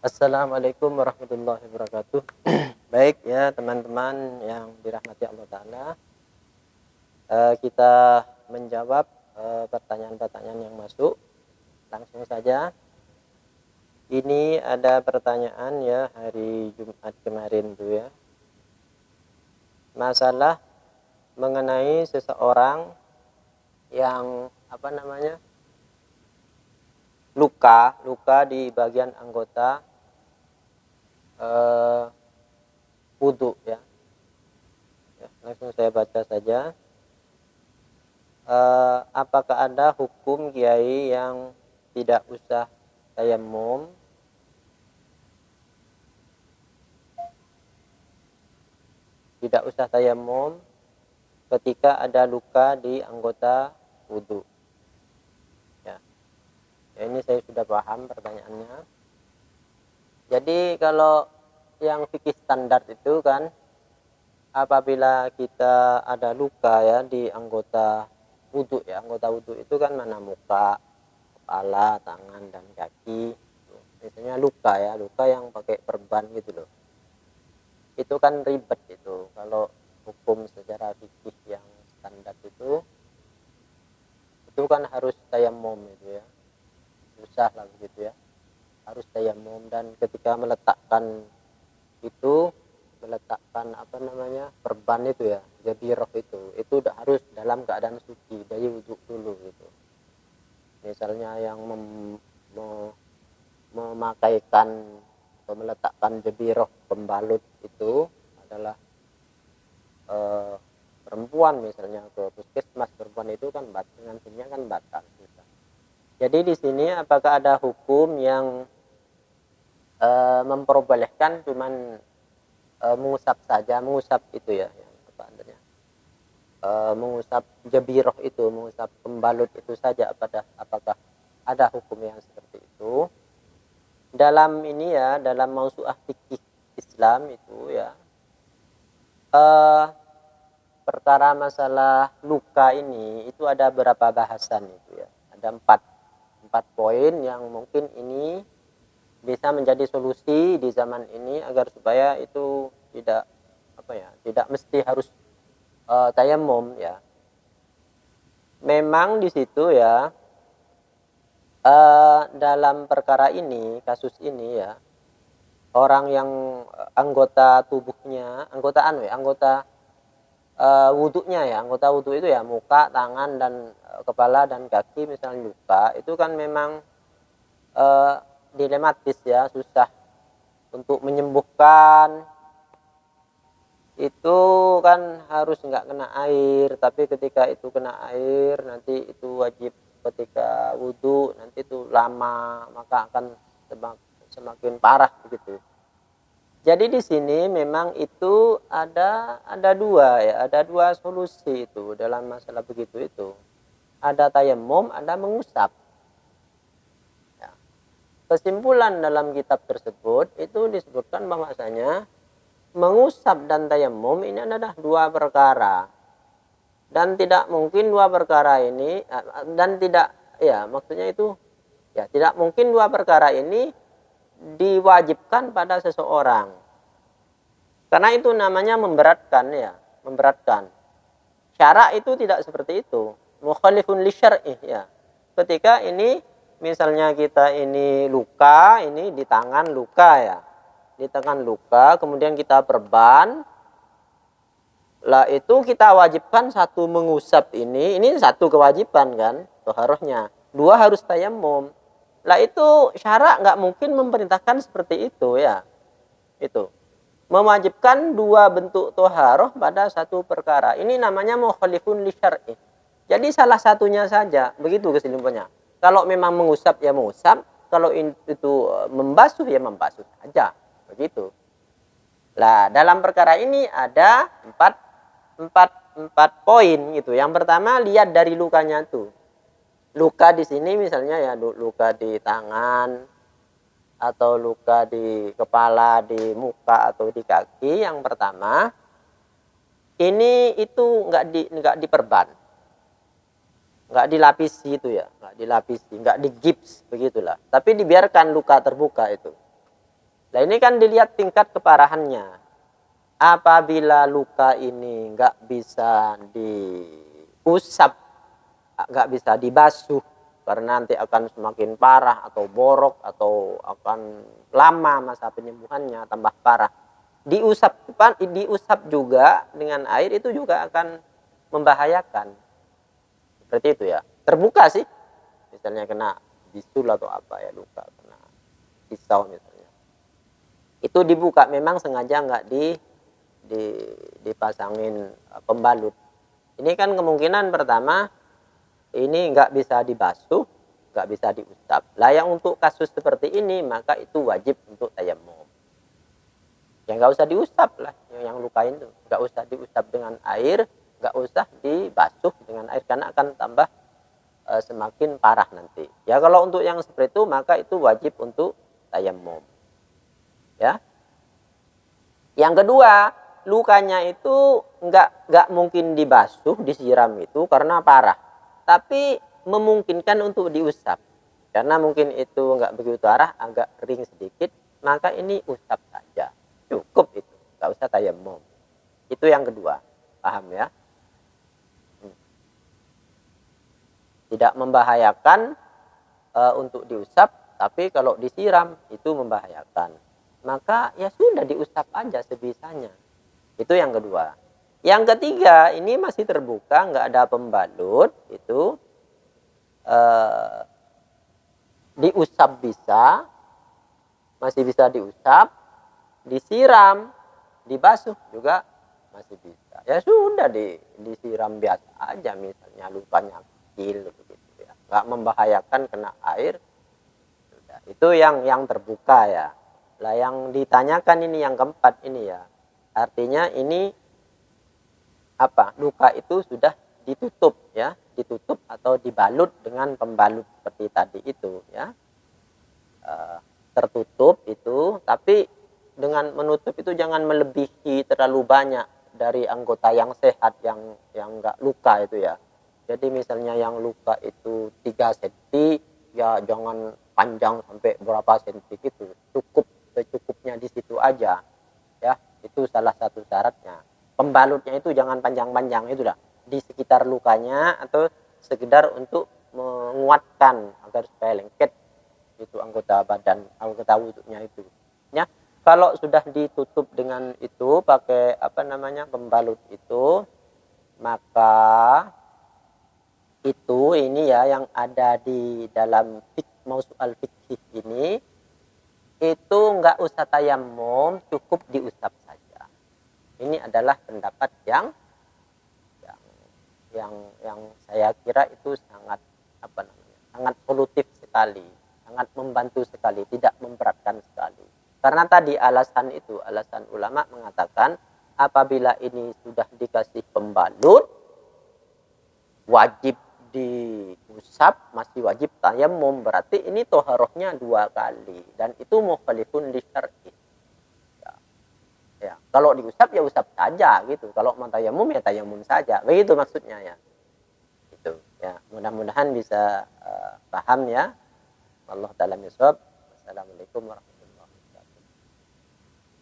Assalamualaikum warahmatullahi wabarakatuh. Baik ya teman-teman yang dirahmati Allah Ta'ala, kita menjawab pertanyaan-pertanyaan yang masuk. Langsung saja. Ini ada pertanyaan ya hari Jumat kemarin tuh ya. Masalah mengenai seseorang yang luka di bagian anggota wudhu ya. Langsung saya baca saja. Apakah ada hukum kiai yang tidak usah tayamum ketika ada luka di anggota wudhu ya. Ini saya sudah paham pertanyaannya. Jadi kalau yang fikih standar itu kan, apabila kita ada luka ya di anggota wudhu ya, anggota wudhu itu kan mana muka, kepala, tangan dan kaki. Misalnya luka yang pakai perban gitu loh. Itu kan ribet itu. Kalau hukum secara fikih yang standar itu kan harus tayamum itu ya. Susah lah begitu ya. Harus tayamum, dan ketika meletakkan perban itu ya, jabirah itu udah harus dalam keadaan suci dari wudhu dulu gitu. Misalnya yang memakaikan atau meletakkan jabirah pembalut itu adalah perempuan, misalnya ke puskesmas, perempuan itu kan ngantinya kan batal gitu. Jadi di sini apakah ada hukum yang memperbolehkan cuman mengusap saja, mengusap itu ya, yang apa adanya, mengusap jabirah itu, mengusap pembalut itu saja, apakah ada hukum yang seperti itu? Dalam ini ya, dalam mausu'ah fikih Islam itu ya, perkara masalah luka ini itu ada beberapa bahasan itu ya. Ada empat poin yang mungkin ini bisa menjadi solusi di zaman ini agar supaya itu tidak mesti harus tayamum ya. Memang di situ ya, dalam perkara ini, kasus ini ya, orang yang anggota tubuhnya, anggota wudhunya ya, anggota wudhu itu ya muka, tangan dan kepala dan kaki misalnya luka, itu kan memang dilematis ya, susah untuk menyembuhkan. Itu kan harus nggak kena air, tapi ketika itu kena air nanti itu wajib ketika wudhu, nanti itu lama, maka akan semakin parah begitu. Jadi di sini memang itu ada dua solusi itu dalam masalah begitu itu. Ada tayamum, ada mengusap. Ya. Kesimpulan dalam kitab tersebut itu disebutkan bahwasanya mengusap dan tayamum ini adalah dua perkara. Dan tidak mungkin dua perkara ini tidak mungkin dua perkara ini diwajibkan pada seseorang. Karena itu namanya memberatkan ya, memberatkan. Syara itu tidak seperti itu. Mukhalifun li syar'i ya. Ketika ini misalnya kita ini luka, ini di tangan luka ya. Di tangan luka, kemudian kita perban. Lah itu kita wajibkan satu mengusap ini satu kewajiban kan, toharohnya. Dua harus tayamum. Lah itu syara nggak mungkin memerintahkan seperti itu ya. Itu mewajibkan dua bentuk toharoh pada satu perkara. Ini namanya mukhalifun li syar'i. Jadi salah satunya saja, begitu kesimpulannya. Kalau memang mengusap ya mengusap, kalau itu membasuh ya membasuh saja, begitu. Lah dalam perkara ini ada empat poin gitu. Yang pertama, lihat dari lukanya tuh. Luka di sini misalnya ya luka di tangan atau luka di kepala, di muka atau di kaki. Yang pertama, ini itu nggak diperban, nggak dilapisi itu ya, nggak digips begitulah. Tapi dibiarkan luka terbuka itu. Nah ini kan dilihat tingkat keparahannya. Apabila luka ini nggak bisa diusap, nggak bisa dibasuh, karena nanti akan semakin parah atau borok atau akan lama masa penyembuhannya tambah parah. Diusap juga dengan air itu juga akan membahayakan. Seperti itu ya. Terbuka sih. Misalnya kena bisul atau apa ya, luka kena pisau misalnya. Itu dibuka, memang sengaja nggak dipasangin pembalut. Ini kan kemungkinan pertama ini nggak bisa dibasuh, nggak bisa diusap. Lah yang untuk kasus seperti ini maka itu wajib untuk tayamum. Ya nggak usah diusap lah, yang lukain itu nggak usah diusap dengan air, nggak usah dibasuh dengan air karena akan tambah semakin parah nanti. Ya kalau untuk yang seperti itu maka itu wajib untuk tayamum. Ya. Yang kedua, lukanya itu nggak mungkin dibasuh, disiram itu karena parah. Tapi memungkinkan untuk diusap. Karena mungkin itu nggak begitu parah, agak kering sedikit, maka ini usap saja. Cukup itu, nggak usah tayamum. Itu yang kedua, paham ya? Tidak membahayakan untuk diusap, tapi kalau disiram itu membahayakan. Maka ya sudah diusap aja sebisanya. Itu yang kedua. Yang ketiga, ini masih terbuka, nggak ada pembalut, itu diusap bisa, masih bisa diusap, disiram, dibasuh juga masih bisa. Ya sudah disiram biasa aja, misalnya lukanya kecil begitu ya, nggak membahayakan kena air. Sudah. Itu yang terbuka ya. Lah yang ditanyakan ini yang keempat ini ya, artinya ini apa? Luka itu sudah ditutup ya, ditutup atau dibalut dengan pembalut seperti tadi itu ya. Tertutup itu, tapi dengan menutup itu jangan melebihi terlalu banyak dari anggota yang sehat yang enggak luka itu ya. Jadi misalnya yang luka itu 3 cm ya jangan panjang sampai berapa senti gitu. Cukup secukupnya di situ aja. Ya, itu salah satu syaratnya. Pembalutnya itu jangan panjang-panjang itu dah. Di sekitar lukanya atau sekedar untuk menguatkan agar supaya lengket itu anggota badan, anggota wudhunya itu. Ya, kalau sudah ditutup dengan itu pakai apa namanya pembalut itu, maka itu ini ya yang ada di dalam Mausu'al Fiqh ini itu nggak usah tayamum, cukup diusap saja. Ini adalah pendapat yang yang saya kira itu sangat apa namanya, sangat solutif sekali, sangat membantu sekali, tidak memberatkan sekali. Karena tadi alasan ulama mengatakan apabila ini sudah dikasih pembalut wajib diusap, masih wajib tayamum, berarti ini toharohnya 2 kali dan itu mukhalifun li syar'i. Ya, kalau diusap ya usap saja gitu. Kalau mau tayamum ya tayamum saja. Begitu maksudnya ya. Itu ya, mudah-mudahan bisa paham ya. Allah taala miswab. Wassalamualaikum warahmatullahi wabarakatuh.